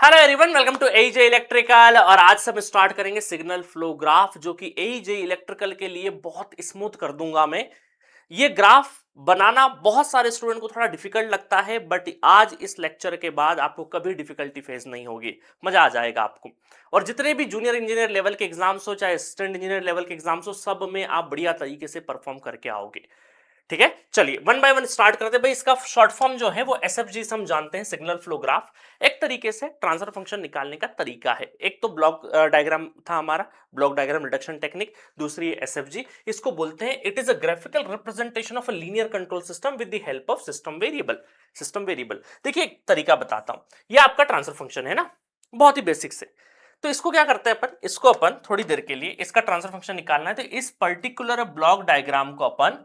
Hello everyone, welcome to AJ electrical. और आज से हम स्टार्ट करेंगे सिग्नल फ्लो ग्राफ, जो कि एजे इलेक्ट्रिकल के लिए बहुत स्मूथ कर दूंगा मैं। ये ग्राफ बनाना बहुत सारे स्टूडेंट को थोड़ा डिफिकल्ट लगता है, बट आज इस लेक्चर के बाद आपको कभी डिफिकल्टी फेस नहीं होगी, मजा आ जाएगा आपको। और जितने भी जूनियर इंजीनियर लेवल के एग्जाम्स हो, चाहे असिस्टेंट इंजीनियर लेवल के एग्जाम्स हो, सब में आप बढ़िया तरीके से परफॉर्म करके आओगे। ठीक है, चलिए वन बाय वन स्टार्ट करते हैं। भाई इसका शॉर्ट फॉर्म जो है वो एसएफजी से हम जानते हैं, सिग्नल फ्लो ग्राफ। एक तरीके से ट्रांसफर फंक्शन निकालने का तरीका है। एक तो ब्लॉक डायग्राम था हमारा, ब्लॉक डायग्राम रिडक्शन टेक्निक। दूसरी एसएफजी, इसको बोलते हैं it is a graphical representation of a linear control system with the help of system variable. System variable देखिए, एक तरीका बताता हूं। ये आपका ट्रांसफर फंक्शन है ना, बहुत ही बेसिक से। तो इसको क्या करते हैं अपन, इसको अपन थोड़ी देर के लिए इसका ट्रांसफर फंक्शन निकालना है, तो इस पर्टिकुलर ब्लॉक डायग्राम को अपन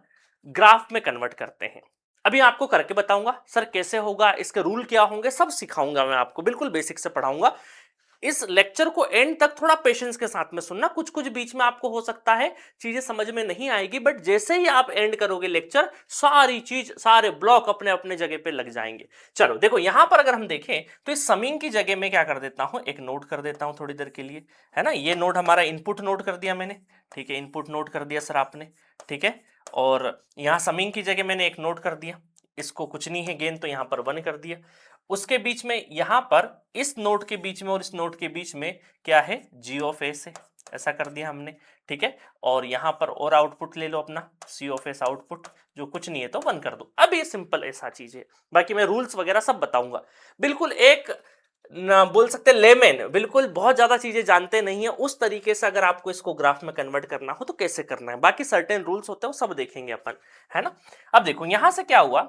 ग्राफ में कन्वर्ट करते हैं। अभी आपको करके बताऊंगा सर कैसे होगा, इसके रूल क्या होंगे, सब सिखाऊंगा मैं आपको, बिल्कुल बेसिक से पढ़ाऊंगा। इस लेक्चर को एंड तक थोड़ा पेशेंस के साथ में सुनना। कुछ कुछ बीच में आपको हो सकता है चीजें समझ में नहीं आएगी, बट जैसे ही आप एंड करोगे लेक्चर, सारी चीज, सारे ब्लॉक अपने अपने जगह पे लग जाएंगे। चलो देखो, यहां पर अगर हम देखें तो इस समिंग की जगह में क्या कर देता हूं, एक नोट कर देता हूं थोड़ी देर के लिए, है ना। ये नोट हमारा इनपुट नोट कर दिया मैंने, ठीक है, इनपुट नोट कर दिया सर आपने, ठीक है। और यहां समिंग की जगह मैंने एक नोट कर दिया, इसको कुछ नहीं है गेन, तो यहां पर 1 कर दिया। उसके बीच में यहां पर इस नोट के बीच में और इस नोट के बीच में क्या है, जी ऑफ एस है, ऐसा कर दिया हमने, ठीक है। और यहां पर और आउटपुट ले लो अपना, सी ऑफ एस आउटपुट, जो कुछ नहीं है तो 1 कर दो। अब ये सिंपल ऐसा चीज है, बाकी मैं रूल्स वगैरह सब बताऊंगा। बिल्कुल एक ना बोल सकते लेमैन, बिल्कुल बहुत ज्यादा चीजें जानते नहीं है, उस तरीके से अगर आपको इसको ग्राफ में कन्वर्ट करना हो तो कैसे करना है, बाकी सर्टेन रूल्स होते हैं वो सब देखेंगे अपन, है ना। अब देखो यहां से क्या हुआ,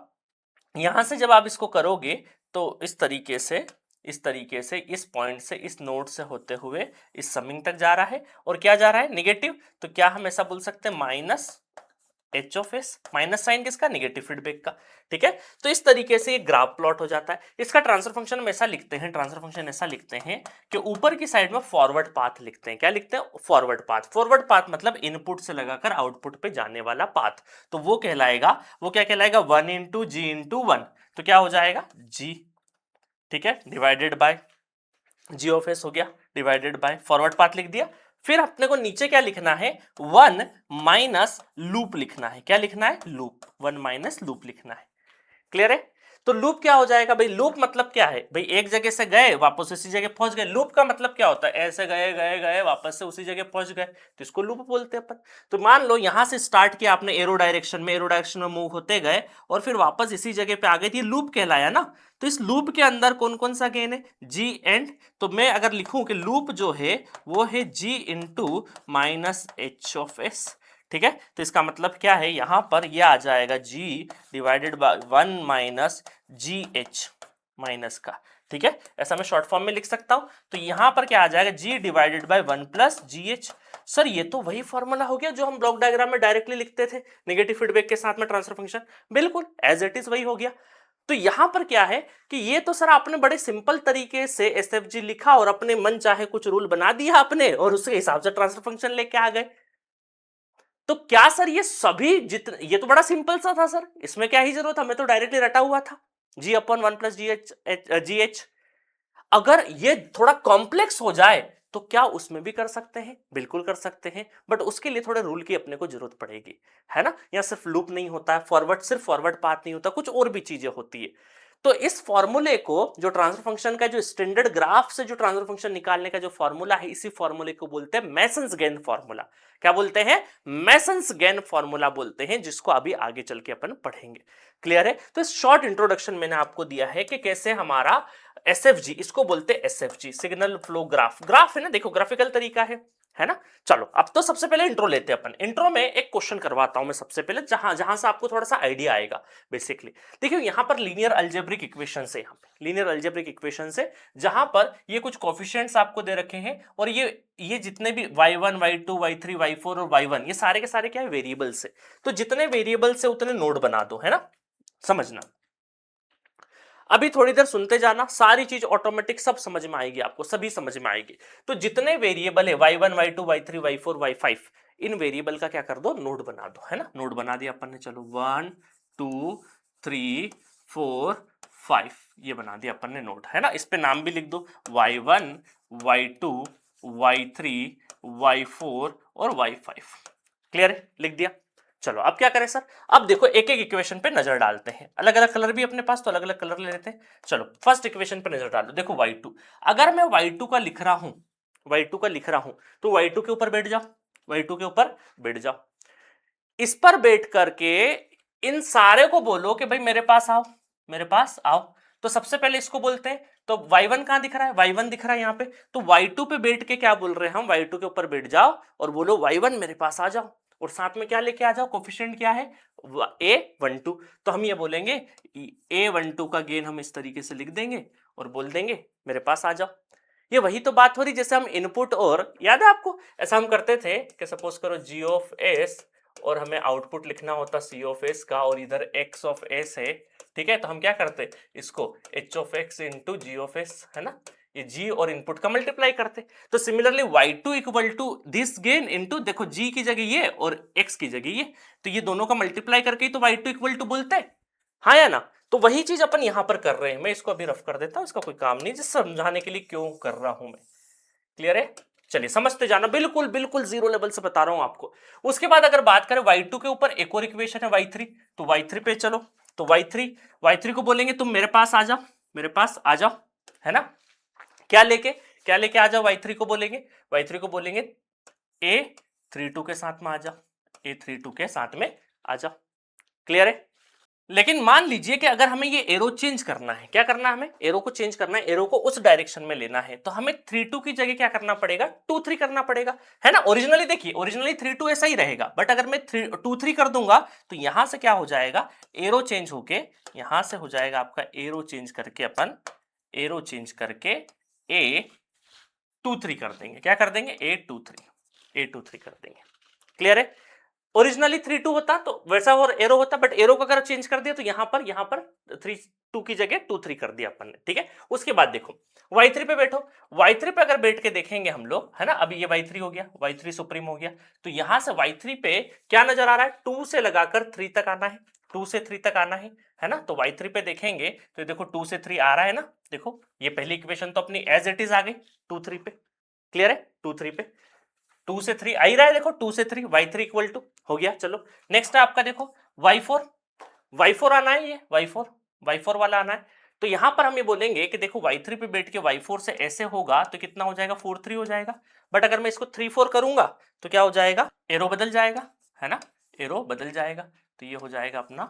यहां से जब आप इसको करोगे तो इस तरीके से इस पॉइंट से, इस नोड से होते हुए इस समिंग तक जा रहा है। और क्या जा रहा है, नेगेटिव। तो क्या हम ऐसा बोल सकते हैं, minus H of S, minus sign किसका, नेगेटिव फीडबैक का, ठीक है। तो इस तरीके से ये ग्राफ प्लॉट हो जाता है। इसका ट्रांसफर फंक्शन हम ऐसा लिखते हैं, ट्रांसफर फंक्शन ऐसा लिखते हैं कि ऊपर की साइड में फॉरवर्ड पाथ लिखते हैं। क्या लिखते हैं, फॉरवर्ड पाथ। फॉरवर्ड पाथ मतलब इनपुट से लगाकर आउटपुट पे जाने वाला पाथ। तो वो कहलाएगा, वो क्या कहलाएगा, 1 इंटू जी इंटू 1। तो क्या हो जाएगा, जी, ठीक है, divided by G of S हो गया, डिवाइडेड बाय फॉरवर्ड पाथ लिख दिया। फिर अपने को नीचे क्या लिखना है, 1 माइनस लूप लिखना है। क्या लिखना है, लूप, 1 माइनस लूप लिखना है। क्लियर है। तो लूप क्या हो जाएगा भाई, लूप मतलब क्या है भाई, एक जगह से गए वापस उसी जगह पहुंच गए। लूप का मतलब क्या होता है, ऐसे गए गए गए वापस से उसी जगह पहुंच गए, तो इसको लूप बोलते हैं अपन। तो मान लो यहां से स्टार्ट किया आपने एरो डायरेक्शन में मूव होते गए और फिर वापस इसी जगह पे आ गए, ये लूप कहलाया ना। तो इस लूप के अंदर कौन कौन सा गेन है, जी एंड। तो मैं अगर लिखूं कि लूप जो है वो है G into minus H of S, ठीक है। तो इसका मतलब क्या है, यहां पर यह आ जाएगा g divided by 1 minus ji H minus का, ठीक है। ऐसा मैं शॉर्ट फॉर्म में लिख सकता हूं। तो यहां पर क्या आ जाएगा, g divided by 1 plus ji H. Sir ये तो वही फॉर्मूला हो गया जो हम ब्लॉक डायग्राम में डायरेक्टली लिखते थे, नेगेटिव फीडबैक के साथ में ट्रांसफर फंक्शन, बिल्कुल एज इट इज वही हो गया। तो यहां पर क्या है कि ये तो सर आपने बड़े सिंपल तरीके से एसएफजी लिखा और अपने मन चाहे कुछ रूल बना दिया आपने और उसके हिसाब से ट्रांसफर फंक्शन लेके आ गए। तो क्या सर ये सभी जितने, ये तो बड़ा सिंपल सा था सर, इसमें क्या ही जरूरत, हमें तो डायरेक्टली रटा हुआ था, जी अपन 1 प्लस जी एच। अगर ये थोड़ा कॉम्प्लेक्स हो जाए तो क्या उसमें भी कर सकते हैं, बिल्कुल कर सकते हैं, बट उसके लिए थोड़े रूल की अपने को जरूरत पड़ेगी, है ना। यहाँ सिर्फ लूप नहीं होता है, फॉरवर्ड सिर्फ फॉरवर्ड पाथ नहीं होता, कुछ और भी चीजें होती है। तो इस फॉर्मूले को, जो ट्रांसफर फंक्शन का जो स्टैंडर्ड ग्राफ से जो ट्रांसफर फंक्शन निकालने का जो फॉर्मूला है, इसी फॉर्मूले को बोलते हैं मेसन्स गेन फॉर्मूला। क्या बोलते हैं, मेसन्स गेन फॉर्मूला बोलते हैं, जिसको अभी आगे चल के अपन पढ़ेंगे। क्लियर है। तो इस शॉर्ट इंट्रोडक्शन मैंने आपको दिया है कि कैसे हमारा एसएफजी, इसको बोलते हैं एसएफजी, सिग्नल फ्लो ग्राफ। ग्राफ है ना, देखो ग्राफिकल तरीका है ना। चलो अब तो सबसे पहले इंट्रो लेते हैं अपन। इंट्रो में एक क्वेश्चन करवाता हूं मैं सबसे पहले, जहां जहां से आपको थोड़ा सा आइडिया आएगा बेसिकली। देखिए यहां पर लीनियर अलजेब्रिक इक्वेशन है, यहां पे लीनियर अलजेब्रिक इक्वेशन है, जहां पर ये कुछ कोफिशिएंट्स आपको दे रखे हैं, और ये जितने भी y1 y2 y3 y4 और y1, ये सारे के सारे क्या है, वेरिएबल्स है। तो जितने वेरिएबल्स है उतने नोड बना दो, है ना, समझना। अभी थोड़ी देर सुनते जाना, सारी चीज ऑटोमेटिक सब समझ में आएगी आपको, सभी समझ में आएगी। तो जितने वेरिएबल है y1 y2 y3 y4 y5, इन वेरिएबल का क्या कर दो, नोड बना दो, है ना। नोड बना दिया अपन ने, चलो 1 2 3 4 5 ये बना दिया अपन ने नोड, है ना। इस पे नाम भी लिख दो, y1 y2 y3 y4 और y5। क्लियर है, लिख दिया। चलो अब क्या करें सर, अब देखो एक एक इक्वेशन पे नजर डालते हैं, अलग अलग कलर भी अपने पास तो अलग अलग कलर ले लेते हैं। चलो फर्स्ट इक्वेशन पे नजर डालो, देखो y2, अगर मैं y2 का लिख रहा हूं, y2 का लिख रहा हूं तो y2 के ऊपर बैठ जाओ, y2 के ऊपर बैठ जाओ, इस पर बैठ करके इन सारे को बोलो कि भाई मेरे पास आओ, मेरे पास आओ। तो सबसे पहले इसको बोलते हैं, तो y1 कहां दिख रहा है, y1 दिख रहा है यहाँ पे, तो y2 पे बैठ के क्या बोल रहे हैं हम, y2 के ऊपर बैठ जाओ और बोलो y1 मेरे पास आ जाओ, और साथ में क्या लेके आ जाओ, कोफिशिएंट क्या है, a12। तो हम ये बोलेंगे a12 का गेन हम इस तरीके से लिख देंगे और बोल देंगे मेरे पास आ जाओ। ये वही तो बात हो रही जैसे हम इनपुट, और याद है आपको ऐसा हम करते थे कि सपोज करो g ऑफ s और हमें आउटपुट लिखना होता c ऑफ s का, और इधर x ऑफ s है, ठीक है। तो हम क्या करते, इसको h of x into G of s, है ना, ये g और इनपुट का मल्टीप्लाई करते। तो similarly y2 equal to this gain into, देखो g की जगह ये और x की जगह ये, तो ये दोनों का मल्टीप्लाई करके ही तो y2 इक्वल टू बोलते हैं, हाँ या ना। तो वही चीज अपन यहां पर कर रहे हैं, मैं इसको अभी रफ कर देता हूं, इसका कोई काम नहीं, जिस समझाने के लिए क्यों कर रहा हूं मैं। क्लियर है, चलिए समझते जाना, बिल्कुल बिल्कुल जीरो लेवल से बता रहा हूं आपको। उसके बाद अगर बात करें y2 के ऊपर, एक और इक्वेशन है y3, तो y3 पे चलो, तो y3 को बोलेंगे तुम मेरे पास आ जाओ, मेरे पास आ जाओ, है ना। क्या लेके आ जाओ, y3 को बोलेंगे, y3 को बोलेंगे a32 के साथ में आ जाओ, a32 के साथ में आ जाओ। क्लियर है, लेकिन मान लीजिए कि अगर हमें ये एरो चेंज करना है, क्या करना है, हमें एरो को चेंज करना है, एरो को उस डायरेक्शन में लेना है, तो हमें 3-2 की जगह क्या करना पड़ेगा, 2-3 करना पड़ेगा, है ना। ओरिजिनली देखिए, ओरिजिनली 3-2 ऐसा ही रहेगा, बट अगर मैं 2-3 कर दूंगा तो यहां से क्या हो जाएगा, एरो चेंज होके यहां से हो जाएगा आपका, एरो चेंज करके अपन एरो चेंज करके a23 कर देंगे, क्या कर देंगे, a23 कर देंगे। क्लियर है, ओरिजिनली 3-2 होता तो वैसा और एरो होता, बट एरो को अगर चेंज कर दिया तो यहां पर 3-2 की जगह 2-3 कर दिया अपन ने, ठीक है। उसके बाद देखो y3 पे बैठो, y3 पे अगर बैठ के देखेंगे हम लोग, है ना, अभी ये y3 हो गया, y3 सुप्रीम हो गया, तो यहां से y3 पे क्या नजर आ रहा है, 2 से लगाकर 3 तक आना है, 2 से 3 तक आना है ना। तो y3 पे देखेंगे तो देखो 2 से 3 आ रहा है ना, देखो ये पहली इक्वेशन तो अपनी एज इट इज आ गई 2-3 पे। क्लियर है, 2-3 पे 2 से 3 आ ही रहा है, देखो 2 से 3 y3 इक्वल टू हो गया। चलो नेक्स्ट है आपका, देखो y4 आना है, ये y4 वाला आना है। तो यहां पर हम ये बोलेंगे कि देखो y3 पे बैठ के y4 से ऐसे होगा तो कितना हो जाएगा, 4-3 हो जाएगा, बट अगर मैं इसको 3-4 करूंगा तो क्या हो जाएगा, एरो बदल जाएगा, है ना, एरो बदल जाएगा, तो ये हो जाएगा अपना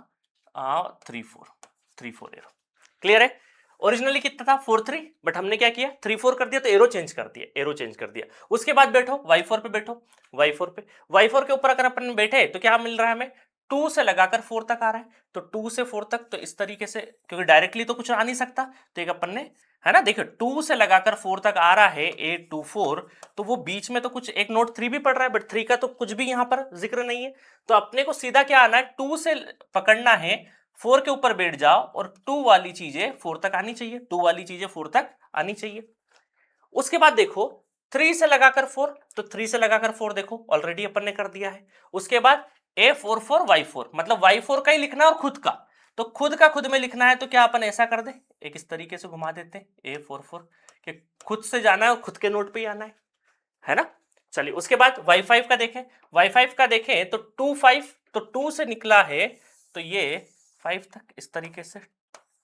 3-4 एरो। क्लियर है, ओरिजिनली कितना था 4-3, बट हमने क्या किया 3-4 कर दिया, तो एरो चेंज कर दिया, उसके बाद बैठो y4 पे, y4 के ऊपर अगर अपन बैठे तो क्या मिल रहा है हमें, 2 से लगाकर 4 तक आ रहा है, तो 2 से 4 तक, तो इस तरीके से, क्योंकि डायरेक्टली तो कुछ आ नहीं सकता, तो एक अपन ने, है ना, देखिए 2 से लगाकर 4 तक आ रहा है a24, तो वो बीच में तो कुछ एक नोट 3 भी पड़ रहा है, बट 3 का तो कुछ भी यहां पर जिक्र नहीं है, तो अपने को सीधा क्या आना है, 2 से पकड़ना है, 4 के ऊपर बैठ जाओ और 2 वाली चीजें 4 तक आनी चाहिए, 2 वाली चीजें 4 तक आनी चाहिए। उसके बाद देखो 3 से लगाकर 4, तो 3 से लगाकर 4 देखो ऑलरेडी अपन ने कर दिया है। उसके बाद a44 y4, मतलब y4 का ही लिखना है और खुद का, तो खुद का खुद में लिखना है, तो क्या अपन ऐसा कर दे, एक इस तरीके से घुमा देते हैं a44 कि खुद से जाना है और खुद के नोट पे ही आना है ना। चलिए उसके बाद y5 का देखें तो 2-5, तो 2 से निकला है तो ये 5 तक, इस तरीके से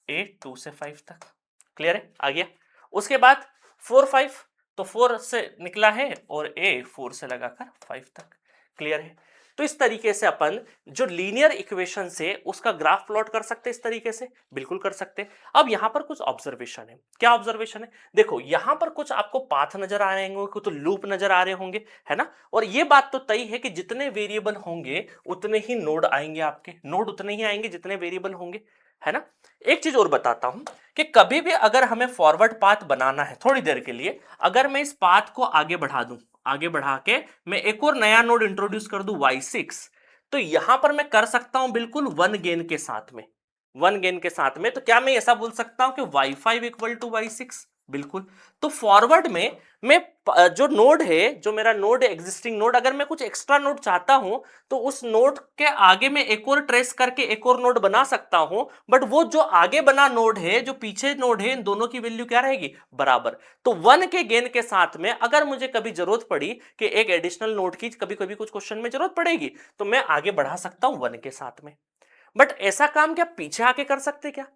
a2 से 5 तक। क्लियर है, आ गया। उसके बाद 4-5, तो 4 से निकला है और a4 से लगाकर 5 तक। क्लियर है, तो इस तरीके से अपन जो लीनियर इक्वेशन से उसका ग्राफ प्लॉट कर सकते हैं, इस तरीके से बिल्कुल कर सकते हैं। अब यहां पर कुछ ऑब्जर्वेशन है, क्या ऑब्जर्वेशन है, देखो यहां पर कुछ आपको पाथ नजर आ रहे होंगे, कुछ लूप नजर आ रहे होंगे, है ना। और ये बात तो तय है कि जितने वेरिएबल होंगे उतने ही नोड आएंगे, आपके नोड उतने ही आएंगे जितने वेरिएबल होंगे, है ना। एक चीज और बताता हूं कि कभी भी अगर हमें फॉरवर्ड पाथ बनाना है थोड़ी देर के लिए, अगर मैं इस पाथ को आगे बढ़ा दूं, आगे बढ़ा के मैं एक और नया नोड इंट्रोड्यूस कर दूं y6, तो यहां पर मैं कर सकता हूं बिल्कुल 1 गेन के साथ में, 1 गेन के साथ में। तो क्या मैं ऐसा बोल सकता हूं कि y5 इक्वल टू y6, बिल्कुल। तो फॉरवर्ड में मैं जो नोड है, जो मेरा नोड है, एग्जिस्टिंग नोड, अगर मैं कुछ एक्स्ट्रा नोड चाहता हूं तो उस नोड के आगे मैं एक और ट्रेस करके एक और नोड बना सकता हूं, बट वो जो आगे बना नोड है, जो पीछे नोड है, इन दोनों की वैल्यू क्या रहेगी? बराबर। तो 1 के गेन के साथ में अगर मुझे कभी जरूरत पड़ी कि एक एडिशनल नोड की कभी कभी कुछ क्वेश्चन में जरूरत पड़ेगी, तो मैं आगे बढ़ा सकता हूं 1 के साथ में। बट ऐसा काम क्या पीछे आके कर सकते? क्या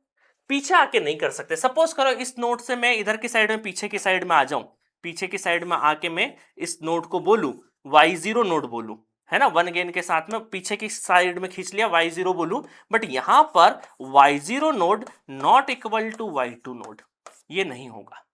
पीछे आके नहीं कर सकते। सपोज करो इस नोड से मैं इधर की साइड में, पीछे की साइड में आ जाऊं, पीछे की साइड में आके मैं इस नोड को बोलूं y0 नोड बोलूं, है ना, 1 गेन के साथ में पीछे की साइड में खींच लिया, y0 बोलूं, बट यहां पर y0 node not equal to y2 node, ये नहीं होगा।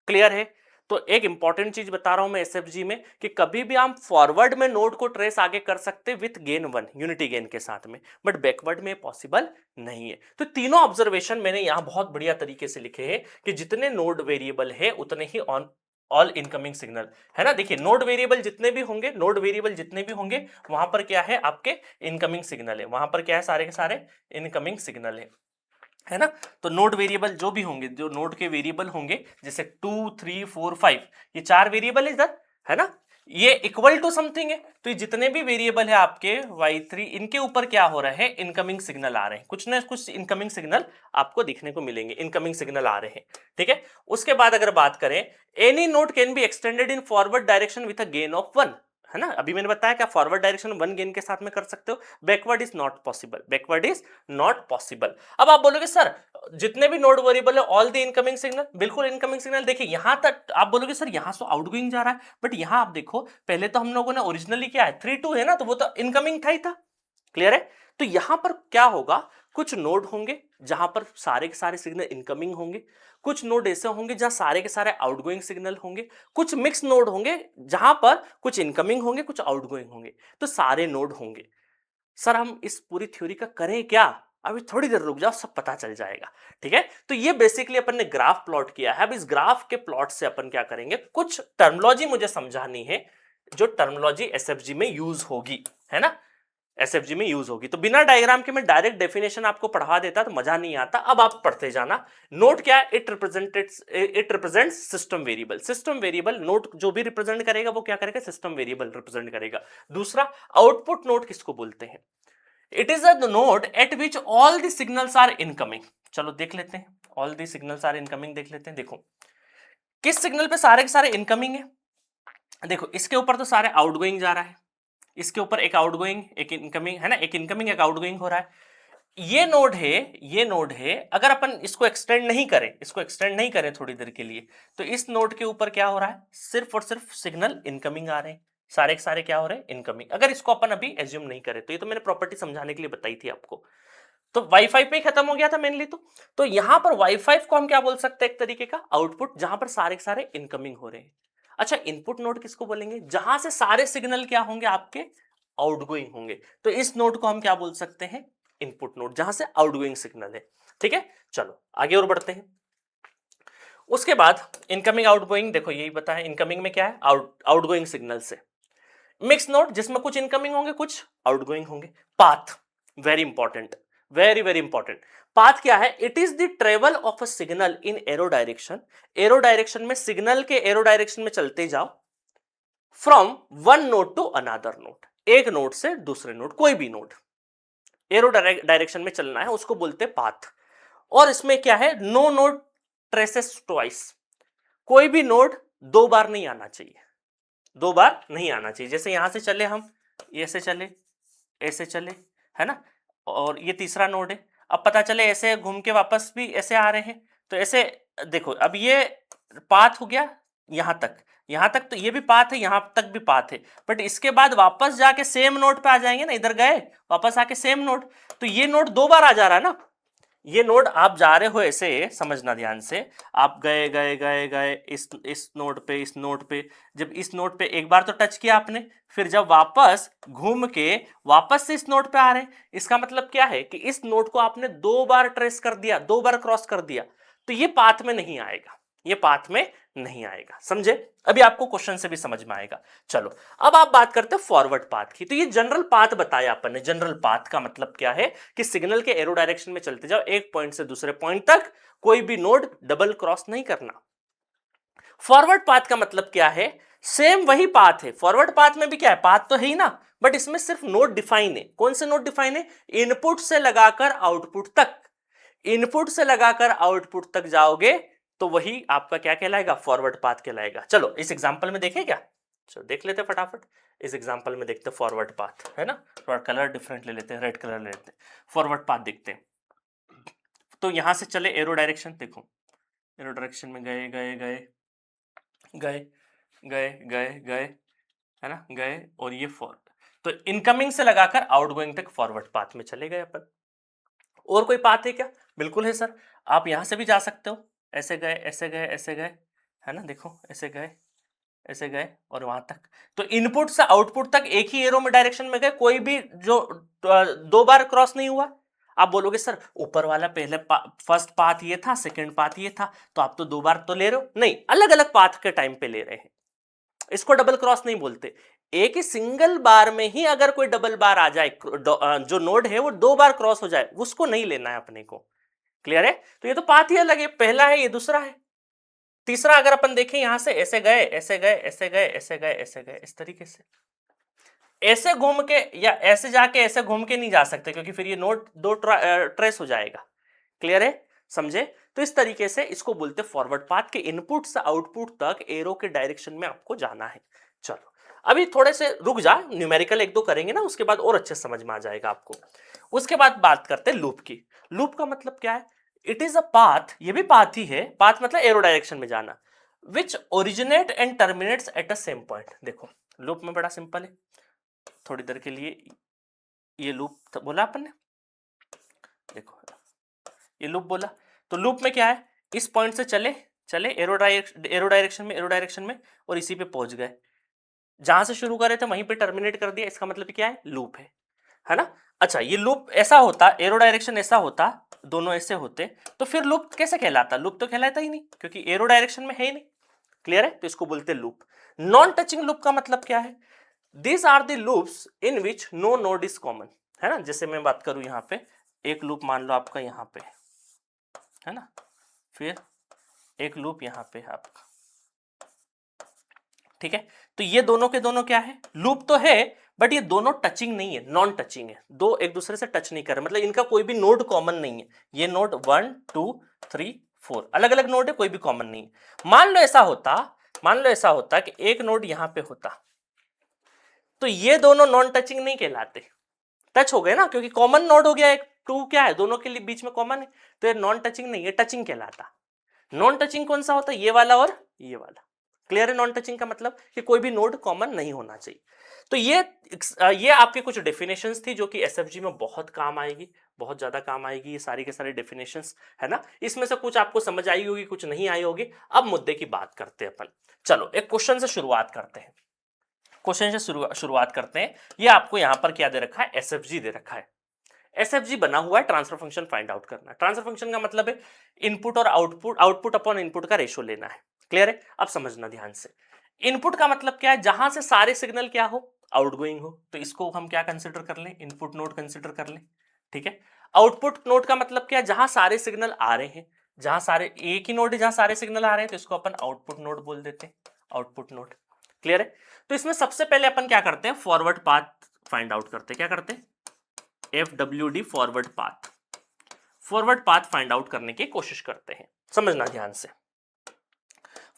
क्लियर है? तो एक इंपॉर्टेंट चीज बता रहा हूं मैं एसएफजी में कि कभी भी हम फॉरवर्ड में नोड को ट्रेस आगे कर सकते विथ गेन 1 यूनिटी गेन के साथ में, बट बैकवर्ड में पॉसिबल नहीं है। तो तीनों ऑब्जर्वेशन मैंने यहां बहुत बढ़िया तरीके से लिखे हैं कि जितने नोड वेरिएबल है उतने ही ऑन ऑल इनकमिंग सिग्नल, है ना। देखिए नोड वेरिएबल जितने भी होंगे, नोड वेरिएबल जितने भी होंगे, वहां पर क्या है? आपके इनकमिंग सिग्नल है, वहां पर क्या है? सारे के सारे इनकमिंग सिग्नल है ना। तो नोड वेरिएबल जो भी होंगे, जो नोड के वेरिएबल होंगे, जैसे 2 3 4 5, ये 4 वेरिएबल है इधर, है ना, ये इक्वल टू समथिंग है। तो ये जितने भी वेरिएबल है आपके y3, इनके ऊपर क्या हो रहा है? इनकमिंग सिग्नल आ रहे हैं, कुछ ना कुछ इनकमिंग सिग्नल आपको दिखने को मिलेंगे, इनकमिंग सिग्नल आ रहे हैं, ठीक है। उसके बाद अगर बात करें, any node can be extended in forward direction with a gain of 1, है ना। अभी मैंने बताया क्या फॉरवर्ड डायरेक्शन 1 गेन के साथ में कर सकते हो, backward is not possible, backward is not possible. अब आप बोलोगे सर जितने भी नोड वेरिएबल है ऑल द इनकमिंग सिग्नल, बिल्कुल इनकमिंग सिग्नल। देखिए यहां तक आप बोलोगे सर यहां से आउटगोइंग जा रहा है, बट यहां आप देखो पहले तो हम लोगों ने ओरिजिनली क्या है 3 2 है ना, तो वो तो इनकमिंग था ही था। क्लियर है? तो यहां पर क्या होगा, कुछ नोड होंगे जहां पर सारे के सारे सिग्नल इनकमिंग होंगे, कुछ नोड ऐसे होंगे जहां सारे के सारे आउटगोइंग सिग्नल होंगे, कुछ मिक्स नोड होंगे जहां पर कुछ इनकमिंग होंगे कुछ आउटगोइंग होंगे। तो सारे नोड होंगे। सर हम इस पूरी थ्योरी का करें क्या? अभी थोड़ी देर रुक जाओ, सब पता चल जाएगा, ठीक है। तो ये बेसिकली अपन ने ग्राफ प्लॉट किया है। अब इस ग्राफ के प्लॉट से अपन क्या करेंगे, कुछ टर्मिनोलॉजी मुझे समझानी है, जो टर्मिनोलॉजी एसएफजी में यूज होगी, है ना, एसएफजी में यूज होगी। तो बिना डायग्राम के मैं डायरेक्ट डेफिनेशन आपको पढ़ा देता तो मजा नहीं आता। अब आप पढ़ते जाना। नोट क्या है? It represents system variable. System variable note जो भी रिप्रेजेंट करेगा वो क्या करेगा? सिस्टम वेरिएबल रिप्रेजेंट करेगा। दूसरा, आउटपुट नोट किसको बोलते हैं? It is a node at which all the signals are incoming. चलो देख लेते हैं, all the signals are incoming देख लेते हैं। देखो किस सिग्नल पे सारे के सारे इनकमिंग है? देखो इसके ऊपर तो सारे आउटगोइंग जा रहा है, इसके ऊपर एक आउटगोइंग एक इनकमिंग, है ना, एक इनकमिंग एक आउटगोइंग हो रहा है। ये नोड है, ये नोड है। अगर अपन इसको एक्सटेंड नहीं करें, इसको एक्सटेंड नहीं करें थोड़ी देर के लिए, तो इस नोड के ऊपर क्या हो रहा है? सिर्फ और सिर्फ सिग्नल इनकमिंग आ रहे हैं, सारे के सारे क्या हो रहे हैं? इनकमिंग। अगर इसको अपन अभी एज्यूम नहीं करें, तो ये तो मैंने प्रॉपर्टी समझाने के लिए बताई थी आपको। तो वाईफाई पे ही खत्म हो गया था मेनली। तो यहां पर वाईफाई को हम क्या बोल सकते हैं? एक तरीके का आउटपुट, जहां पर सारे के सारे इनकमिंग हो रहे हैं। अच्छा, इनपुट नोड किसको बोलेंगे? जहां से सारे सिग्नल क्या होंगे? आपके आउटगोइंग होंगे। तो इस नोड को हम क्या बोल सकते हैं? इनपुट नोड, जहां से आउटगोइंग सिग्नल है। ठीक है, चलो आगे और बढ़ते हैं। उसके बाद इनकमिंग आउटगोइंग, देखो यही पता है इनकमिंग में क्या है? आउटगोइंग सिग्नल से। मिक्स नोड, जिसमें कुछ इनकमिंग होंगे कुछ आउटगोइंग होंगे। Path, very important, very very important. Path क्या है? It is the travel of a signal in arrow direction. Arrow direction में, सिग्नल के एरो डायरेक्शन में चलते जाओ, from one node to another node, एक नोड से दूसरे नोड, कोई भी नोड एरो डायरेक्शन में चलना है उसको बोलते पाथ। और इसमें क्या है? No node traces twice. कोई भी नोड दो बार नहीं आना चाहिए, दो बार नहीं आना चाहिए। जैसे यहां से चले हम, ऐसे चले, ऐसे चले, है ना, और ये तीसरा नोड है। अब पता चले ऐसे घूम के वापस भी ऐसे आ रहे हैं, तो ऐसे देखो, अब ये पाथ हो गया यहां तक, यहां तक तो ये भी पाथ है, यहां तक भी पाथ है। बट इसके बाद वापस जाके सेम नोड पे आ जाएंगे ना, इधर गए वापस आके सेम नोड, तो ये नोड दो बार आ जा रहा है ना। ये नोड आप जा रहे हो ऐसे, समझना ध्यान से, आप गए गए गए गए इस नोड पे, इस नोड पे, जब इस नोड पे एक बार तो टच किया आपने, फिर जब वापस घूम के वापस से इस नोड पे आ रहे हैं, इसका मतलब क्या है कि इस नोड को आपने दो बार ट्रेस कर दिया, दो बार क्रॉस कर दिया, तो ये पाथ में नहीं आएगा, ये पाथ में नहीं आएगा। समझे? अभी आपको क्वेश्चन से भी समझ में आएगा। चलो अब आप बात करते हैं फॉरवर्ड पाथ की। तो ये जनरल पाथ बताया अपन ने। जनरल पाथ का मतलब क्या है कि सिग्नल के एरो डायरेक्शन में चलते जाओ, एक पॉइंट से दूसरे पॉइंट तक, कोई भी नोड डबल क्रॉस नहीं करना। फॉरवर्ड पाथ का मतलब क्या है, सेम वही पाथ है, फॉरवर्ड पाथ में भी क्या है, पाथ तो है ही ना, बट इसमें सिर्फ नोड डिफाइन है। कौन से नोड डिफाइन है, इनपुट से लगाकर आउटपुट तक, इनपुट से लगाकर आउटपुट तक जाओगे तो वही आपका क्या कहलाएगा, फॉरवर्ड पाथ कहलाएगा। चलो इस एग्जांपल में देखें क्या, चलो देख लेते फटाफट। इस एग्जांपल में देखते फॉरवर्ड पाथ, है ना, थोड़ा कलर डिफरेंट ले लेते हैं, रेड कलर ले लेते हैं, फॉरवर्ड पाथ देखते हैं। तो यहां से चले एरो डायरेक्शन, देखो एरो डायरेक्शन में गए गए गए गए गए गए गए, है ना, गए, और ये तो इनकमिंग से लगाकर आउटगोइंग तक फॉरवर्ड पाथ में चले गए अपन। और कोई पाथ है क्या, बिल्कुल है सर, आप यहां से भी जा सकते हो, ऐसे गए ऐसे गए ऐसे गए, है ना, देखो ऐसे गए और वहां तक। तो इनपुट से आउटपुट तक एक ही एरो में डायरेक्शन में गए, कोई भी जो दो बार क्रॉस नहीं हुआ। आप बोलोगे सर ऊपर वाला पहले फर्स्ट पाथ ये था, सेकंड पाथ ये था, तो आप तो दो बार तो ले रहे हो, नहीं, अलग अलग पाथ के टाइम पे ले रहे हैं, इसको डबल क्रॉस नहीं बोलते। एक ही सिंगल बार में ही अगर कोई डबल बार आ जाए, जो नोड है वो दो बार क्रॉस हो जाए, उसको नहीं लेना है अपने को। क्लियर है, तो ये तो पाथ ही अलग है, पहला है ये दूसरा है। तीसरा अगर अपन देखें, यहां से ऐसे गए ऐसे गए ऐसे गए ऐसे गए ऐसे गए, इस तरीके से ऐसे घूम के या ऐसे जाके ऐसे घूम के नहीं जा सकते, क्योंकि फिर ये नोड दो ट्रेस हो जाएगा। क्लियर है, समझे। तो इस तरीके से इसको बोलते हैं फॉरवर्ड पाथ के, इनपुट से आउटपुट तक एरो के डायरेक्शन में आपको जाना है। चलो अभी थोड़े से रुक जा, न्यूमेरिकल एक दो करेंगे ना, उसके बाद और अच्छे समझ में आ जाएगा आपको। उसके बाद बात करते हैं लूप की। लूप का मतलब क्या है, इट इज अ पाथ, ये भी पाथ ही है, पाथ मतलब एरो डायरेक्शन में जाना, which originate and terminates at a same point. देखो लूप में बड़ा सिंपल है, थोड़ी देर के लिए ये लूप बोला अपन ने, देखो ये लूप बोला, तो लूप में क्या है, इस पॉइंट से चले चले एरो डायरेक्शन में और इसी पे पहुंच गए, जहां से शुरू कर रहे थे वहीं पे टर्मिनेट कर दिया, इसका मतलब क्या है, लूप है ना। अच्छा ये लूप ऐसा होता, एरो डायरेक्शन ऐसा होता, दोनों ऐसे होते, तो फिर लूप कैसे कहलाता, लूप तो कहलाता ही नहीं, क्योंकि एरो डायरेक्शन में है ही नहीं। क्लियर है, तो इसको बोलते हैं लूप। नॉन टचिंग लूप का मतलब क्या है, These are the loops in which no node is common, है ना। जैसे मैं बात करूं यहाँ पे, एक लूप मान लो आपका यहाँ पे, है ना, फिर एक लूप यहाँ पे आपका, ठीक है। तो ये दोनों के दोनों क्या है, लूप तो है, बट ये दोनों टचिंग नहीं है, नॉन टचिंग है, दो एक दूसरे से टच नहीं कर रहे, मतलब इनका कोई भी नोड कॉमन नहीं है। ये नोड 1 2 3 4 अलग अलग नोड है, कोई भी कॉमन नहीं है। मान लो ऐसा होता कि एक नोड यहाँ पे होता, तो ये दोनों नॉन टचिंग नहीं कहलाते, टच हो गए ना, क्योंकि कॉमन नोड हो गया, एक टू क्या है, दोनों के लिए बीच में कॉमन है, तो ये नॉन टचिंग नहीं, ये टचिंग कहलाता। नॉन टचिंग कौन सा होता है, ये वाला और ये वाला। क्लियर है, नॉन टचिंग का मतलब कि कोई भी नोड कॉमन नहीं होना चाहिए। तो ये आपके कुछ डेफिनेशंस थी जो कि एसएफजी में बहुत काम आएगी, बहुत ज्यादा काम आएगी, ये सारी के सारे डेफिनेशंस, है ना। इसमें से कुछ आपको समझ आई होगी, कुछ नहीं आई होगी। अब मुद्दे की बात करते हैं अपन, चलो एक क्वेश्चन से शुरुआत करते हैं, क्वेश्चन से शुरुआत करते हैं। ये आपको यहां पर क्या दे रखा है, एसएफजी दे रखा है। एसएफजी बना हुआ है ट्रांसफर फंक्शन फाइंड आउट करना है। ट्रांसफर फंक्शन का मतलब है इनपुट और आउटपुट अपॉन इनपुट का रेशो लेना है। क्लियर है, अब समझना ध्यान से। इनपुट का मतलब क्या है, जहां से सारे सिग्नल क्या हो, आउटगोइंग हो, तो इसको हम क्या कंसिडर कर लें, इनपुट नोड कंसिडर कर लें। ठीक है। आउटपुट नोड का मतलब क्या है, जहां सारे सिग्नल आ रहे हैं, जहां सारे एक ही नोड है जहां सारे सिग्नल आ रहे हैं, तो इसको अपन आउटपुट नोड बोल देते हैं, आउटपुट नोड। क्लियर है। तो इसमें सबसे पहले अपन क्या करते हैं, फॉरवर्ड पाथ फाइंड आउट करते हैं। क्या करते हैं, FWD forward path find out करने की कोशिश करते हैं। समझना ध्यान से,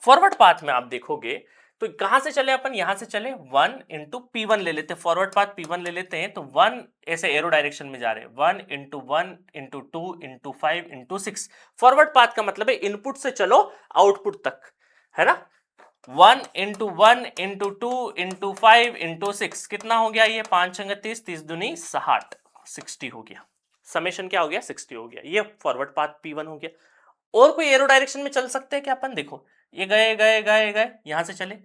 फॉरवर्ड पाथ में आप देखोगे तो कहां से चले अपन, यहां से चले 1 इंटू P1 ले लेते हैं, फॉरवर्ड पाथ P1 ले लेते हैं, तो 1 ऐसे एरो डायरेक्शन में जा रहे हैं, 1 into 1 into 2 into 5 into 6। Forward path का मतलब है इनपुट से चलो आउटपुट तक, है ना। 1 इंटू 1 इंटू 2 इंटू 5 इंटू 6 कितना हो गया, ये 5 30 30 दूनी 60 60 हो गया। समेशन क्या हो गया, 60 हो गया। ये फॉरवर्ड पाथ P1 हो गया। और कोई एरो डायरेक्शन में चल सकते हैं क्या अपन, देखो ये गए गए गए गए, यहां से चले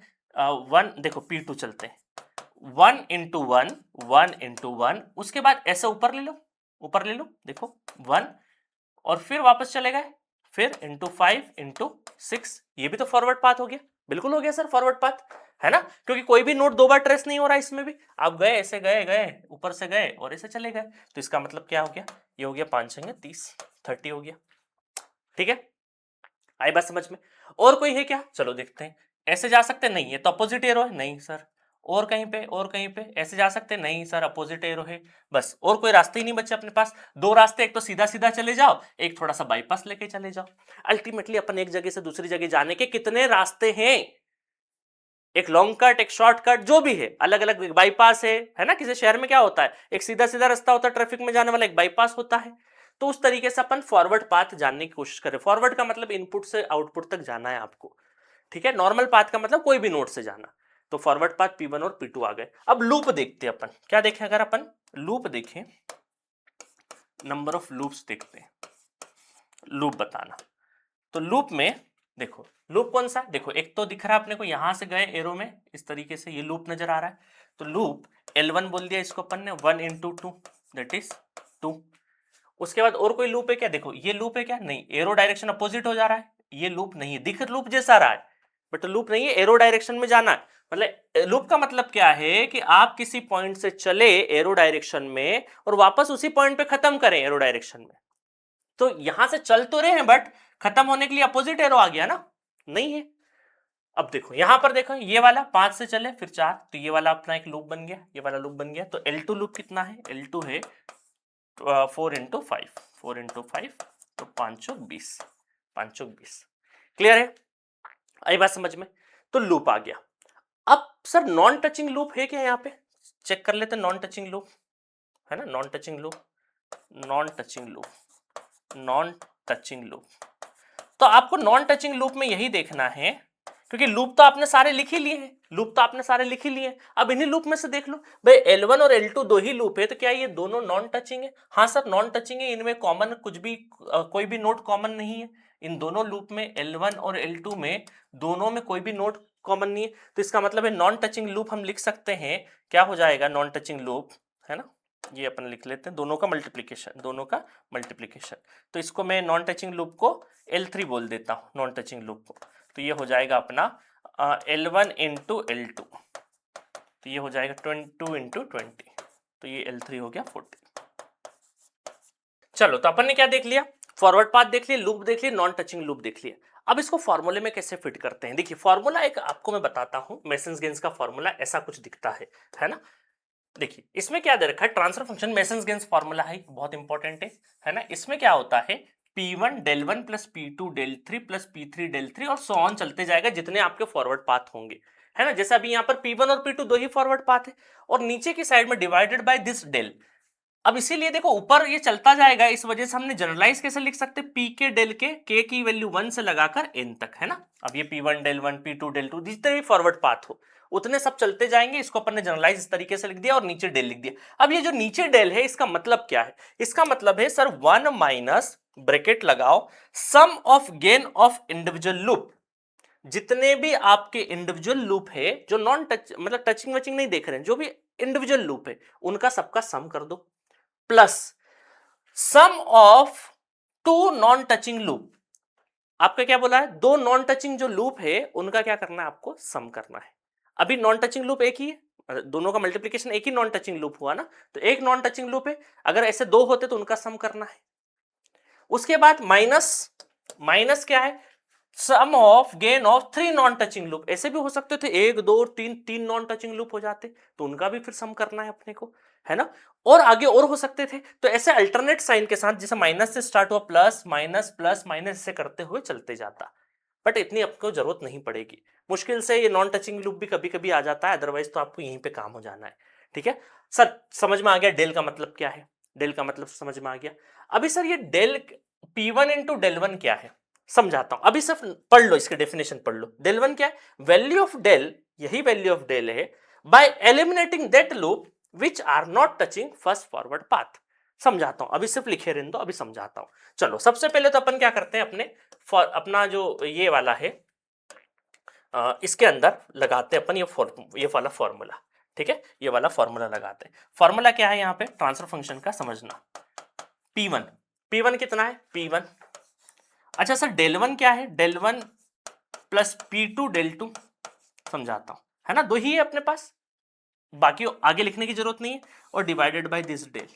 1, देखो P2 चलते हैं, 1 इंटू 1 1 इंटू 1, उसके बाद ऐसे ऊपर ले लो, देखो 1, और फिर वापस चले गए, फिर इंटू 5 इंटू 6, ये भी तो फॉरवर्ड पाथ हो गया। बिल्कुल हो गया सर फॉरवर्ड पाथ, है ना, क्योंकि कोई भी नोड दो बार ट्रेस नहीं हो रहा है इसमें भी। आप गए ऐसे गए गए ऊपर से गए और ऐसे चले गए, तो इसका मतलब क्या हो गया, ये हो गया 5 30 30 हो गया। ठीक है, आई बात समझ में। और कोई है क्या, चलो देखते हैं। ऐसे जा सकते हैं, नहीं, ये तो अपोजिट एरो है, नहीं सर। और कहीं पे, और कहीं पे ऐसे जा सकते हैं, नहीं सर, अपोजिट एरो है। बस और कोई रास्ते ही नहीं बचे अपने पास। दो रास्ते, एक तो सीधा सीधा चले जाओ, एक थोड़ा सा बाईपास लेके चले जाओ। अल्टीमेटली अपन एक जगह से दूसरी जगह जाने के कितने रास्ते हैं, एक लॉन्ग कट, एक शॉर्ट कट, जो भी है, अलग अलग बाईपास है ना। किसी शहर में क्या होता है, एक सीधा सीधा रास्ता होता है ट्रैफिक में जाने वाला, एक बाईपास होता है। तो उस तरीके से अपन फॉरवर्ड पाथ जानने की कोशिश करें। फॉरवर्ड का मतलब इनपुट से आउटपुट तक जाना है आपको, ठीक है। नॉर्मल पाथ का मतलब कोई भी नोड से जाना। तो फॉरवर्ड पाथ P1 और P2 आ गए। अब लूप देखते हैं अपन, क्या देखें, अगर अपन लूप देखें, नंबर ऑफ लूप्स देखते हैं, लूप बताना। तो लूप में देखो, लूप कौन सा है, देखो एक तो दिख रहा है अपने को, यहां से गए एरो में इस तरीके से, ये लूप नजर आ रहा है। तो लूप L1 बोल दिया इसको अपन ने, 1 into 2 दैट इज 2। उसके बाद और कोई लूप है क्या, देखो ये लूप है क्या, नहीं, एरो डायरेक्शन अपोजिट हो जा रहा है, ये लूप नहीं है, दिख लूप जैसा रहा है बट लूप नहीं है, एरो डायरेक्शन में जाना है। मतलब लूप का मतलब क्या है कि आप किसी पॉइंट से चले एरो डायरेक्शन में और वापस उसी पॉइंट पे खत्म करें एरो डायरेक्शन में। तो यहां से चल तो रहे हैं बट खत्म होने के लिए अपोजिट एरो आ गया ना, नहीं है। अब देखो यहां पर, देखो ये वाला 5 से चले फिर 4, तो ये वाला अपना एक लूप बन गया, ये वाला लूप बन गया। तो L2 लूप कितना है, L2 है 4 into 5, 4 into 5 तो 520, 520। क्लियर है, आई बात समझ में। तो लूप आ गया। अब सर नॉन टचिंग लूप है क्या, यहाँ पे चेक कर लेते हैं। नॉन टचिंग लूप है ना, non touching loop, non touching loop, non touching loop. तो आपको नॉन टचिंग लूप में यही देखना है, क्योंकि लूप तो आपने सारे लिख ही लिए हैं, लूप तो आपने सारे लिख ही लिए हैं। अब इन्हीं लूप में से देख लो भाई, L1 और L2 दो ही लूप है, तो क्या ये दोनों नॉन टचिंग है, हाँ सर नॉन टचिंग है। इनमें कॉमन कुछ भी कोई भी नोड कॉमन नहीं है। इन दोनों लूप में L1 और L2 में दोनों में कोई भी नोड कॉमन नहीं है। तो इसका मतलब है नॉन टचिंग लूप हम लिख सकते हैं, क्या हो जाएगा नॉन टचिंग लूप, है ना, ये अपन लिख लेते हैं, दोनों का मल्टीप्लीकेशन, दोनों का मल्टीप्लीकेशन। तो इसको मैं नॉन टचिंग लूप को L3 बोल देता हूं, नॉन टचिंग लूप को। तो ये हो जाएगा अपना L1 इंटू L2, तो ये हो जाएगा 22 इंटू 20, तो ये L3 हो गया 40। चलो, तो अपन ने क्या देख लिया, फॉरवर्ड पाथ देख लिया, लूप देख लिया, नॉन टचिंग लूप देख लिया। अब इसको फॉर्मूले में कैसे फिट करते हैं, देखिए फॉर्मूला एक आपको मैं बताता हूं, मेसन्स-गेन्स का फॉर्मूला ऐसा कुछ दिखता है ना। देखिए इसमें क्या दे रखा है, ट्रांसफर फंक्शन मेसन्स-गेन्स फॉर्मूला है, बहुत इंपॉर्टेंट है ना। इसमें क्या होता है, P1 del 1 plus P2 del 3 plus P3 del 3 और सो ऑन चलते जाएगा जितने आपके फॉरवर्ड पाथ होंगे, है ना। जैसे अभी यहाँ पर P1 और P2 दो ही फॉरवर्ड पाथ है और नीचे की साइड में डिवाइडेड बाय दिस डेल। अब इसीलिए देखो ऊपर ये चलता जाएगा, इस वजह से हमने जनरलाइज कैसे लिख सकते, पी के डेल के k की वैल्यू 1 से लगाकर n तक, है ना। अब ये P1 del 1 P2 del 2 जितने भी फॉरवर्ड पाथ हो उतने सब चलते जाएंगे। इसको अपन ने जनरलाइज इस तरीके से लिख दिया और नीचे डेल लिख दिया। अब ये जो नीचे डेल है इसका मतलब क्या है, इसका मतलब है सर 1 माइनस ब्रैकेट लगाओ sum of gain of individual loop, जितने भी आपके इंडिविजुअल लूप है जो नॉन टच मतलब टचिंग वचिंग नहीं देख रहे हैं, जो भी इंडिविजुअल लूप है उनका सबका सम कर दो, plus sum of two non touching loop. आपका क्या बोला है, दो नॉन टचिंग जो लूप है उनका क्या करना है, आपको सम करना है। अभी नॉन टचिंग लूप एक ही है, दोनों का मल्टीप्लिकेशन एक ही नॉन टचिंग लूप हुआ ना, तो एक नॉन टचिंग लूप है, अगर ऐसे दो होते तो उनका सम करना है। उसके बाद माइनस, माइनस क्या है, sum of gain of 3 non touching loop. ऐसे भी हो सकते थे 1 2 3 3 नॉन टचिंग लूप हो जाते, तो उनका भी फिर सम करना है अपने को, है ना। और आगे और हो सकते थे, तो ऐसे अल्टरनेट साइन के साथ, जैसे माइनस से स्टार्ट हुआ प्लस माइनस प्लस माइनस से करते हुए चलते जाता, बट इतनी आपको जरूरत नहीं पड़ेगी। मुश्किल से ये नॉन टचिंग लूप भी कभी कभी आ जाता है, अदरवाइज तो आपको यहीं पे काम हो जाना है, ठीक है। सर समझ में आ गया डेल का मतलब क्या है, डेल का मतलब समझ में आ गया। अभी सर ये डेल P1 इंटू डेल 1 क्या है, समझाता हूं। अभी सिर्फ पढ़ लो, इसके डेफिनेशन पढ़ लो। डेल 1 क्या है, वैल्यू ऑफ डेल, यही वैल्यू ऑफ डेल है by eliminating that loop which are not touching first forward path. समझाता हूं, अभी सिर्फ लिखे रहने दो, अभी समझाता हूं। चलो सबसे पहले तो अपन क्या करते हैं, अपना जो ये वाला है इसके अंदर लगाते हैं अपन ये वाला फॉर्मूला, ठीक है। ये वाला फॉर्मूला लगाते हैं। फॉर्मूला क्या है यहाँ पे, ट्रांसफर फंक्शन का समझना। P1, P1 कितना है, P1। अच्छा सर डेल 1 क्या है, डेल 1 प्लस P2 डेल 2, समझाता हूं, है ना, दो ही है अपने पास, बाकी आगे लिखने की जरूरत नहीं है, और डिवाइडेड बाय दिस डेल।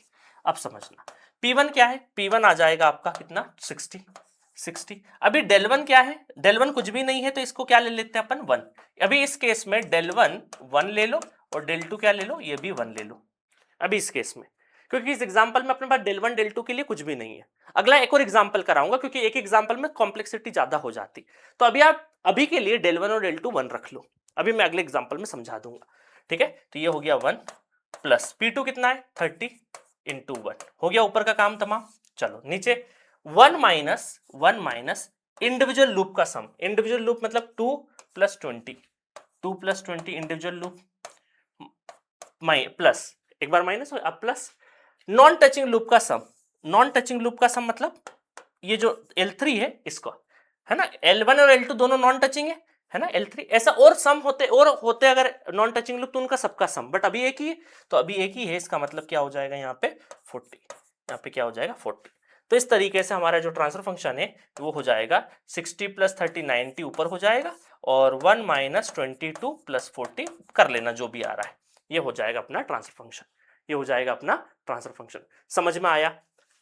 अब समझना P1 क्या है, P1 आ जाएगा आपका कितना 60, 60। अभी डेल वन क्या है, डेल वन कुछ भी नहीं है तो इसको क्या ले लेते हैं अपन 1। अभी इस केस में डेल वन 1 ले लो और डेल टू क्या ले लो, ये भी 1 ले लो अभी इस केस में, क्योंकि इस एग्जांपल में अपने पास डेल वन डेल टू के लिए कुछ भी नहीं है। अगला एक और एग्जांपल कराऊंगा क्योंकि एक एग्जांपल में कॉम्प्लेक्सिटी ज्यादा हो जाती, तो अभी आप अभी के लिए डेल वन और डेल टू 1 रख लो, अभी मैं अगले एग्जांपल में समझा दूंगा। ठीक है, तो ये हो गया 1 प्लस P2 कितना है 30 इंटू 1, हो गया ऊपर का काम तमाम। चलो नीचे 1 माइनस इंडिविजुअल लूप का सम, इंडिविजुअल लूप मतलब 2 plus 20, 2 plus 20 individual loop, plus एक बार माइनस और अब प्लस नॉन टचिंग लूप का सम, नॉन टचिंग लूप का सम मतलब ये जो L3 है इसको, है ना, L1 और L2 दोनों नॉन टचिंग है ना, L3 ऐसा और सम होते अगर नॉन टचिंग लूप तो उनका सबका सम, बट अभी एक ही है तो अभी एक ही है, इसका मतलब क्या हो जाएगा यहाँ पे 40, यहाँ पे क्या हो जाएगा 40। तो इस तरीके से हमारा जो ट्रांसफर फंक्शन है वो हो जाएगा 60 प्लस 30 90 ऊपर हो जाएगा और 1 माइनस 22 प्लस 40 कर लेना जो भी आ रहा है, ये हो जाएगा अपना ट्रांसफर फंक्शन, ये हो जाएगा अपना ट्रांसफर फंक्शन। समझ में आया?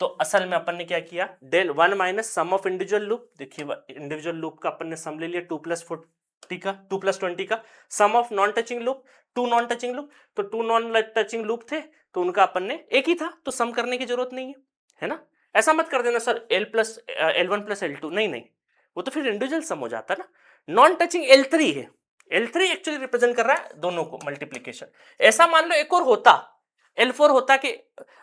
तो असल में अपन ने क्या किया, del 1 minus sum of individual loop, देखिए इंडिविजुअल लूप का अपन ने सम ले लिया 2 प्लस 40 का, 2 प्लस 20 का, sum of non touching loop 2 non touching loop, तो 2 नॉन टचिंग लूप थे तो उनका अपन ने एक ही था तो सम करने की जरूरत नहीं है ना। ऐसा मत कर देना सर L1 प्लस L2, नहीं वो तो फिर इंडिविजुअल सम हो जाता ना। नॉन टचिंग L3 है, L3 एक्चुअली रिप्रेजेंट कर रहा है दोनों को मल्टीप्लीकेशन। ऐसा मान लो एक और होता L4 होता कि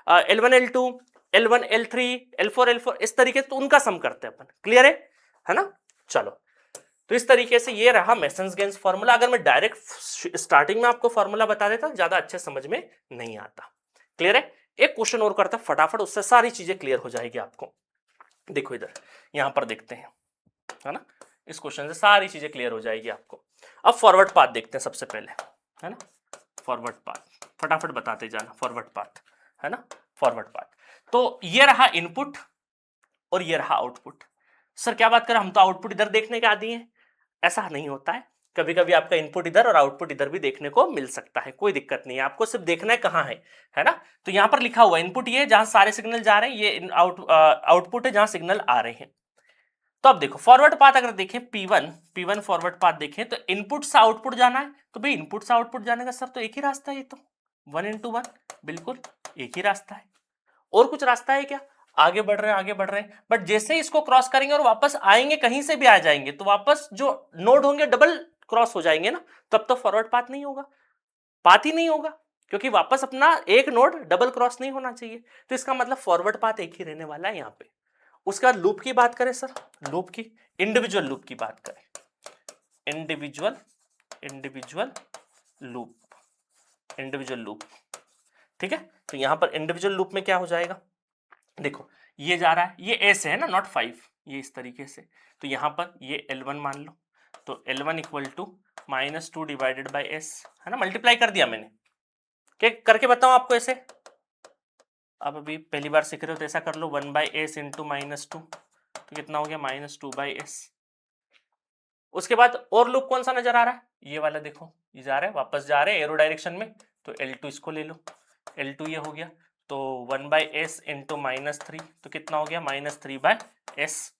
L1 L2 L1 L3 L4 L4 इस तरीके से, तो उनका सम करते हैं अपन। क्लियर है ना? चलो, तो इस तरीके से ये रहा मेसन्स-गेन्स फॉर्मूला। अगर मैं डायरेक्ट स्टार्टिंग में आपको फॉर्मूला बता देता ज्यादा अच्छे समझ में नहीं आता। क्लियर है? एक क्वेश्चन और करता फटाफट, उससे सारी चीजें क्लियर हो जाएगी आपको। देखो इधर यहां पर देखते हैं, है ना, इस क्वेश्चन से सारी चीजें क्लियर हो जाएगी आपको। अब फॉरवर्ड पाथ देखते हैं सबसे पहले, है ना, फॉरवर्ड पाथ फटाफट बताते जाना, फॉरवर्ड पाथ, है ना, फॉरवर्ड पाथ। तो ये रहा इनपुट और ये रहा आउटपुट। सर क्या बात करें, हम तो आउटपुट इधर देखने के आदी हैं। ऐसा नहीं होता है, कभी कभी आपका इनपुट इधर और आउटपुट इधर भी देखने को मिल सकता है, कोई दिक्कत नहीं है, आपको सिर्फ देखना है कहाँ है ना। तो यहां पर लिखा हुआ इनपुट ये जहां सारे सिग्नल जा रहे हैं, ये आउटपुट है जहां सिग्नल आ रहे हैं। तो अब देखो फॉरवर्ड पाथ अगर देखें P1 फॉरवर्ड पाथ देखें तो इनपुट से आउटपुट जाना है, तो भाई इनपुट से आउटपुट जाने का सर तो एक ही रास्ता है, ये तो 1 into 1 बिल्कुल एक ही रास्ता है। और कुछ रास्ता है क्या? आगे बढ़ रहे हैं, बट जैसे ही इसको क्रॉस करेंगे और वापस आएंगे, कहीं से भी आ जाएंगे तो वापस जो नोड होंगे डबल क्रॉस हो जाएंगे ना, तब तो फॉरवर्ड पाथ नहीं होगा, पाथ ही नहीं होगा, क्योंकि वापस अपना एक नोड डबल क्रॉस नहीं होना चाहिए। तो इसका मतलब फॉरवर्ड पाथ एक ही रहने वाला है यहाँ पे। उसके बाद लूप की बात करें सर, लूप की इंडिविजुअल लूप की बात करें, इंडिविजुअल लूप, ठीक है। तो यहां पर इंडिविजुअल लूप में क्या हो जाएगा, देखो ये जा रहा है, ये ए से है ना, नॉट 5, ये इस तरीके से, तो यहां पर ये L1 मान लो, तो L1 equal to -2 divided by S, है ना, मल्टीप्लाई कर दिया मैंने, क्या करके बताऊं आपको ऐसे, आप अभी पहली बार सीख रहे हो तो ऐसा कर लो 1 बाई एस इंटू -2, तो कितना हो गया -2 बाई एस। उसके बाद और लूप कौन सा नजर आ रहा है, ये वाला देखो, ये जा रहा है, वापस जा रहे हैं एरो डायरेक्शन में, तो L2 इसको ले लो, L2 ये हो गया, तो 1 बाई एस इंटू -3, तो कितना हो गया -3 बाय एस।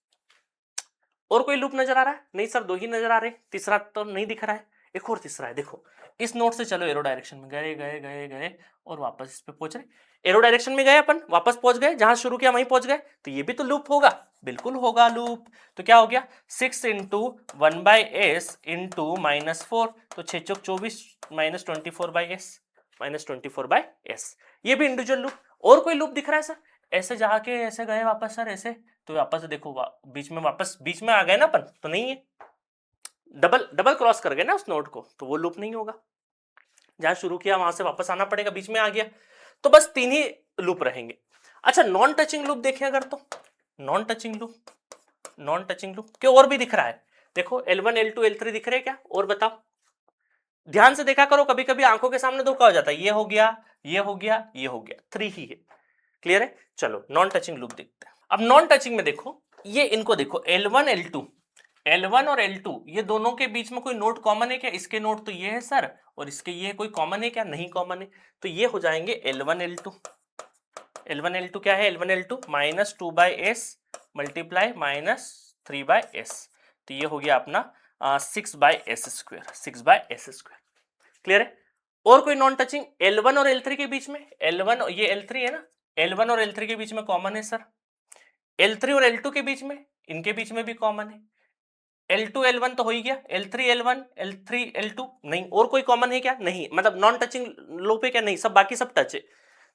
और कोई लूप नजर आ रहा है? नहीं सर, 2 ही नजर आ रहे, तीसरा तो नहीं दिख रहा है। एक और तीसरा है, देखो इस नोड से चलो एरो डायरेक्शन में, गए और वापस इस पे पहुंच रहे, एरो डायरेक्शन में गए अपन, वापस पहुंच गए, जहां शुरू किया वहीं पहुंच गए, तो ये भी तो लूप होगा, बिल्कुल होगा लूप। तो क्या हो गया 6 इंटू 1 बाई एस इंटू -4, तो 6 चौक 24 -24 बाई एस, -24 बाई एस, ये भी इंडिविजुअल लूप। और कोई लूप दिख रहा है सर? ऐसे जाके ऐसे गए वापस सर, ऐसे, तो वापस देखो बीच में, वापस बीच में आ गए ना अपन, तो नहीं है, डबल क्रॉस कर गए ना उस नोड को, तो वो लूप नहीं होगा, जहां शुरू किया वहां से वापस आना पड़ेगा, बीच में आ गया, तो बस 3 ही लूप रहेंगे। अच्छा नॉन टचिंग लूप देखें अगर, तो नॉन टचिंग लूप क्यों और भी दिख रहा है, देखो L1 L2 L3 दिख रहे हैं क्या, और बताओ, ध्यान से देखा करो, कभी कभी आंखों के सामने धोखा हो जाता है, ये हो गया, 3 ही है। क्लियर है? चलो नॉन टचिंग लूप देखते हैं। अब नॉन टचिंग में देखो, ये इनको देखो L1 और L2 ये दोनों के बीच में कोई नोड कॉमन है क्या? इसके नोड तो ये है सर, और इसके ये कोई कॉमन है क्या? नहीं कॉमन है, तो ये हो जाएंगे L1 L2 क्या है, L1 L2 -2 by S multiply -3/s, तो ये हो गया अपना 6/s², 6/s²। क्लियर है? और कोई नॉन टचिंग L1 और L3 के बीच में, L1 ये L3 है ना, L1 और L3 के बीच में कॉमन है सर, L3 और L2 के बीच में, इनके बीच में भी कॉमन है, L2 L1 तो हो ही गया, L3 L1, L3 L2 नहीं, और कोई कॉमन है क्या? नहीं, मतलब नॉन टचिंग लूप है क्या? नहीं, सब बाकी सब टच है।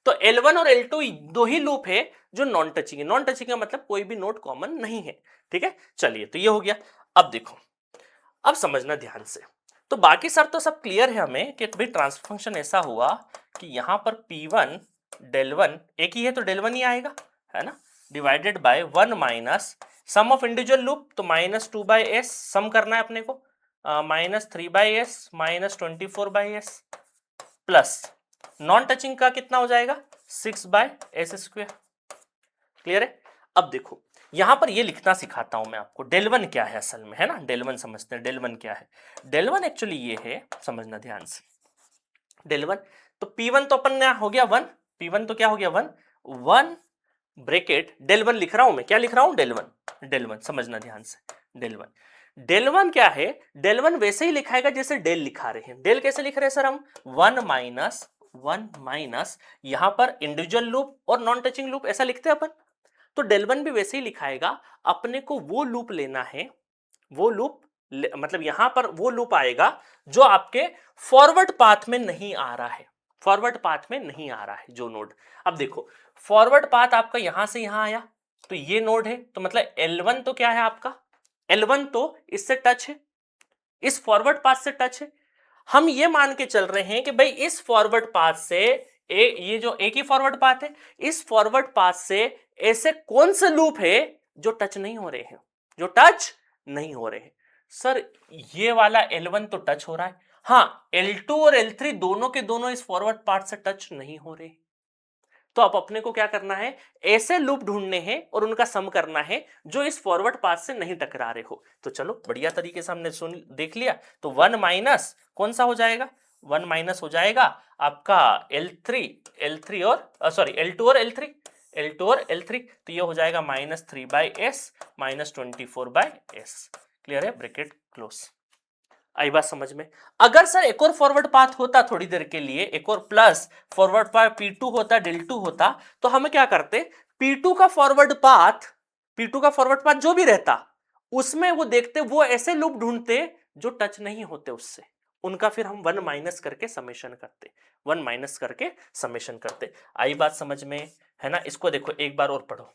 तो L1 और L2 दो ही लूप है जो नॉन टचिंग है। नॉन टचिंग का मतलब कोई भी नोड कॉमन नहीं है। ठीक है, चलिए तो ये हो गया। अब देखो, अब समझना ध्यान से, तो बाकी सब तो सब क्लियर है हमें कि भाई ट्रांसफर फंक्शन ऐसा हुआ कि यहां पर P1 del 1 एक ही है तो del 1 ही आएगा, है ना, divided by 1 minus sum of individual loop, तो -2/s सम करना है अपने को, -3/s -24/s plus non touching का कितना हो जाएगा 6/s²। क्लियर है? अब देखो यहां पर ये लिखना सिखाता हूं मैं आपको, del 1 क्या है असल में, है ना, del 1 समझते हैं, del 1 क्या है। del 1 एक्चुअली ये है, समझना ध्यान से, del 1 तो P1 तो अपन ने हो गया 1, P1 तो क्या हो गया 1, 1 ब्रैकेट del 1 लिख रहा हूं मैं, क्या लिख रहा हूं del 1 समझना ध्यान से, del 1 क्या है, del 1 वैसे ही लिखाएगा जैसे del लिखा रहे हैं। del कैसे लिख रहे हैं सर हम, 1 माइनस यहां पर इंडिविजुअल लूप और नॉन टचिंग लूप ऐसा लिखते हैं अपन, तो del 1 भी वैसे ही लिखाएगा। अपने को वो लूप लेना है, वो लूप मतलब यहां पर वो लूप आएगा जो आपके फॉरवर्ड पाथ में नहीं आ रहा है, फॉरवर्ड पाथ में नहीं आ रहा है जो नोड। अब देखो फॉरवर्ड पाथ आपका यहां से यहां आया, तो ये नोड है, तो मतलब L1 तो क्या है आपका, L1 तो इससे टच है, इस फॉरवर्ड पाथ से टच है। हम ये मान के चल रहे हैं कि भाई इस फॉरवर्ड पाथ से ये जो एक ही फॉरवर्ड पाथ है, इस फॉरवर्ड पाथ से ऐसे कौन से लूप है जो टच नहीं हो रहे हैं, जो टच नहीं हो रहे हैं। सर ये वाला L1 तो टच हो रहा है, हाँ L2 और L3 दोनों के दोनों इस फॉरवर्ड पाथ से टच नहीं हो रहे, तो अब अपने को क्या करना है, ऐसे लूप ढूंढने हैं और उनका सम करना है जो इस फॉरवर्ड पाथ से नहीं टकरा रहे हो। तो चलो बढ़िया तरीके से हमने सुन देख लिया, तो 1 माइनस कौन सा हो जाएगा, 1 माइनस हो जाएगा आपका L3 और सॉरी L2 और L3, तो ये हो जाएगा -3/s -24/s। क्लियर है, ब्रैकेट क्लोज। आई बात समझ में? अगर सर एक और फॉरवर्ड पाथ होता थोड़ी देर के लिए, एक और प्लस फॉरवर्ड पाथ P2 होता, del 2 होता, तो हम क्या करते, P2 का फॉरवर्ड पाथ जो भी रहता उसमें वो देखते, वो ऐसे लूप ढूंढते जो टच नहीं होते उससे, उनका फिर हम 1 माइनस करके समेशन करते, 1 माइनस करके समेशन करते। आई बात समझ में, है ना? इसको देखो एक बार और पढ़ो,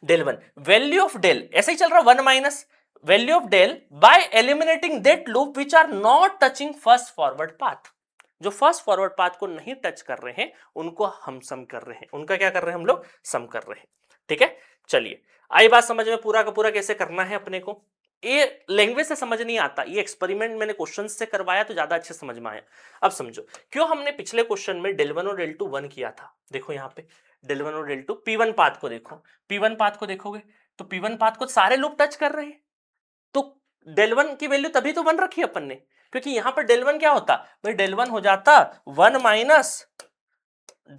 del 1 वैल्यू ऑफ del ऐसे ही चल रहा, 1 minus value of del by eliminating that loop which are not touching first forward path. जो फर्स्ट फॉरवर्ड पाथ को नहीं टच कर रहे हैं उनको हम सम कर रहे हैं, उनका क्या कर रहे हैं हम लोग, सम कर रहे हैं। ठीक है, चलिए आई बात समझ में, पूरा का पूरा कैसे करना है अपने को, ये लैंग्वेज से समझ नहीं आता, ये एक्सपेरिमेंट मैंने क्वेश्चन से करवाया तो ज्यादा अच्छे समझ में आया। अब समझो क्यों हमने पिछले क्वेश्चन में del 1 और del 2 1 किया था। देखो यहाँ पे del 1 और del 2 P1 पाथ को देखो, P1 पाथ को देखोगे तो P1 पाथ को सारे लूप टच कर रहे हैं, तो del 1 की वैल्यू तभी तो 1 रखी अपन ने, क्योंकि यहां पर del 1 क्या होता, भाई del 1 हो जाता 1 माइनस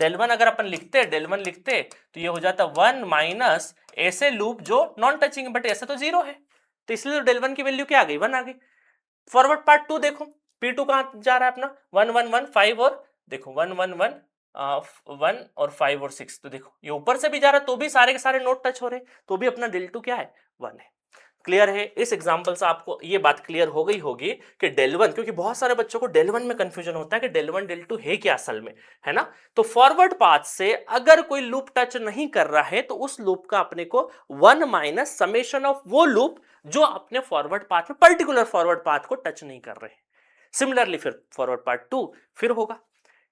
del 1, अगर अपन लिखते del 1 लिखते तो ये हो जाता 1 माइनस ऐसे लूप जो नॉन टचिंग, बट ऐसे तो 0 है, तो इसलिए तो del 1 की वैल्यू क्या आ गई, 1 आ गई। फॉरवर्ड पार्ट 2 देखो, P2 कहां जा रहा है अपना, 1 1 1 5 और देखो 1 1 1 1 और 5 और 6, तो देखो ये ऊपर से भी जा रहा है तो भी सारे के सारे नोट टच हो रहे, तो भी अपना del 2 क्या है, 1 है। क्लियर है? इस एग्जांपल से आपको ये बात क्लियर हो गई होगी कि del 1, क्योंकि बहुत सारे बच्चों को del 1 में कंफ्यूजन होता है कि del 1 del 2 है क्या असल में, है ना। तो फॉरवर्ड पाथ से अगर कोई लूप टच नहीं कर रहा है तो उस लूप का अपने को 1 माइनस समेशन ऑफ वो लूप जो अपने फॉरवर्ड पाथ में पर्टिकुलर फॉरवर्ड पाथ को टच नहीं कर रहे हैं। सिमिलरली फिर फॉरवर्ड पाथ 2 फिर होगा।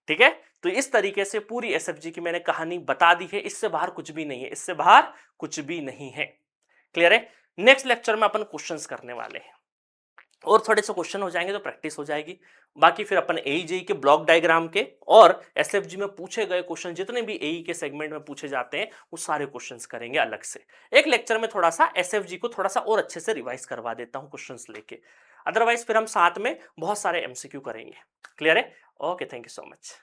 ठीक है, तो इस तरीके से पूरी एसएफजी की मैंने कहानी बता दी है, इससे बाहर कुछ भी नहीं है, इससे बाहर कुछ भी नहीं है। क्लियर है? नेक्स्ट लेक्चर में अपन क्वेश्चंस करने वाले हैं और थोड़े से क्वेश्चन हो जाएंगे तो प्रैक्टिस हो जाएगी। बाकी फिर अपन एई के ब्लॉक डायग्राम के और एसएफजी में पूछे गए क्वेश्चन, जितने भी एई के सेगमेंट में पूछे जाते हैं वो सारे क्वेश्चंस करेंगे अलग से। एक लेक्चर में थोड़ा सा एसएफजी को थोड़ा सा और अच्छे से रिवाइज करवा देता हूं क्वेश्चंस लेके, अदरवाइज फिर हम साथ में बहुत सारे एमसीक्यू करेंगे। क्लियर है? Okay, thank you so much.